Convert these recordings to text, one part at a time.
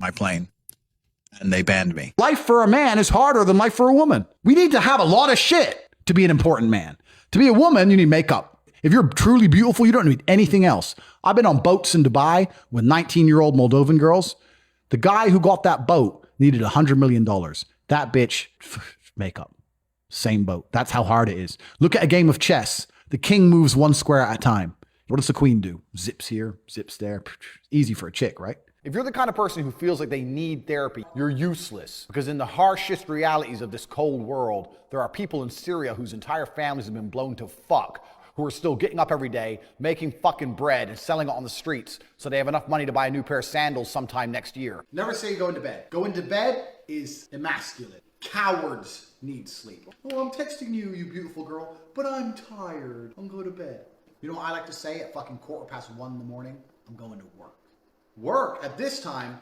my plane and they banned me. Life for a man is harder than life for a woman. We need to have a lot of shit to be an important man. To be a woman, you need makeup. If you're truly beautiful, you don't need anything else. I've been on boats in Dubai with 19-year-old Moldovan girls. The guy who got that boat needed $100 million. That bitch, makeup. Same boat. That's how hard it is. Look at a game of chess. The king moves one square at a time. What does the queen do? Zips here, zips there. Easy for a chick, right? If you're the kind of person who feels like they need therapy, you're useless. Because in the harshest realities of this cold world, there are people in Syria whose entire families have been blown to fuck, who are still getting up every day, making fucking bread and selling it on the streets so they have enough money to buy a new pair of sandals sometime next year. Never say go into bed. Go into bed is emasculate. Cowards need sleep. Oh, I'm texting you, you beautiful girl, but I'm tired. I'm going to bed. You know what I like to say at fucking 1:15 in the morning? I'm going to work. Work at this time,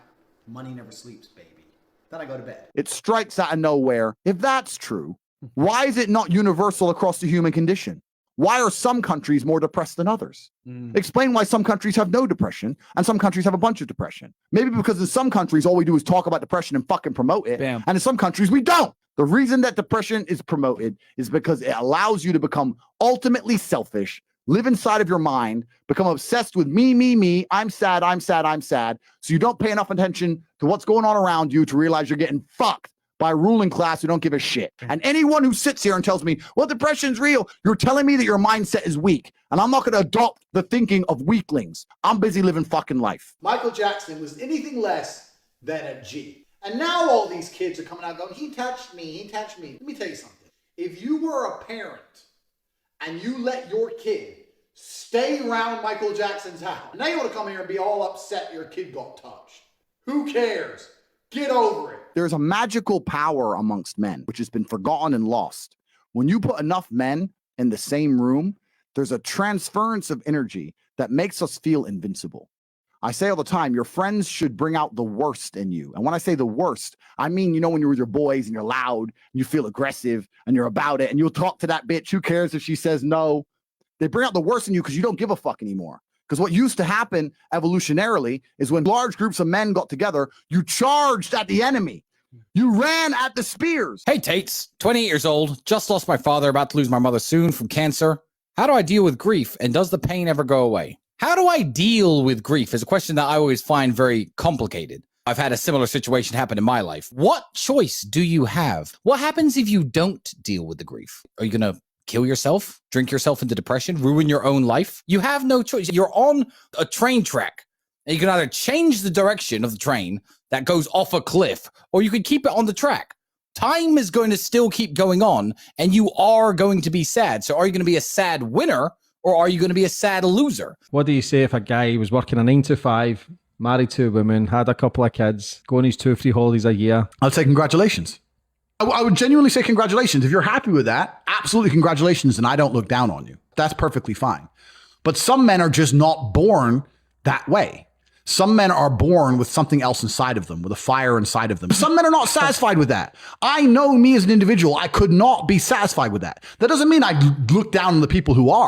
money never sleeps, baby. Then I go to bed. It strikes out of nowhere. If that's true, why is it not universal across the human condition? Why are some countries more depressed than others? Explain why some countries have no depression and some countries have a bunch of depression. Maybe because in some countries, all we do is talk about depression and fucking promote it. Bam. And in some countries, we don't. The reason that depression is promoted is because it allows you to become ultimately selfish, live inside of your mind, become obsessed with me. I'm sad. So you don't pay enough attention to what's going on around you to realize you're getting fucked by a ruling class who don't give a shit. And anyone who sits here and tells me, well, depression's real, you're telling me that your mindset is weak. And I'm not going to adopt the thinking of weaklings. I'm busy living fucking life. Michael Jackson was anything less than a G. And now all these kids are coming out going, he touched me. Let me tell you something. If you were a parent and you let your kid stay around Michael Jackson's house, now you want to come here and be all upset your kid got touched. Who cares? Get over it. There's a magical power amongst men, which has been forgotten and lost. When you put enough men in the same room, there's a transference of energy that makes us feel invincible. I say all the time, your friends should bring out the worst in you. And when I say the worst, I mean, you know, when you're with your boys and you're loud, and you feel aggressive and you're about it and you'll talk to that bitch. Who cares if she says no? They bring out the worst in you because you don't give a fuck anymore. Because what used to happen evolutionarily is when large groups of men got together, you charged at the enemy. You ran at the spears. Hey, Tates, 28 years old, just lost my father, about to lose my mother soon from cancer. How do I deal with grief, and does the pain ever go away? How do I deal with grief is a question that I always find very complicated. I've had a similar situation happen in my life. What choice do you have? What happens if you don't deal with the grief? Are you going to kill yourself, drink yourself into depression, ruin your own life? You have no choice. You're on a train track, and you can either change the direction of the train that goes off a cliff, or you can keep it on the track. Time is going to still keep going on, and you are going to be sad. So are you going to be a sad winner, or are you going to be a sad loser? What do you say if a guy was working a 9 to 5, married to a woman, had a couple of kids, going his 2 or 3 holidays a year? I'll say congratulations. I would genuinely say congratulations. If you're happy with that, absolutely congratulations, and I don't look down on you. That's perfectly fine. But some men are just not born that way. Some men are born with something else inside of them, with a fire inside of them. Some men are not satisfied with that. I know me as an individual, I could not be satisfied with that. That doesn't mean I look down on the people who are.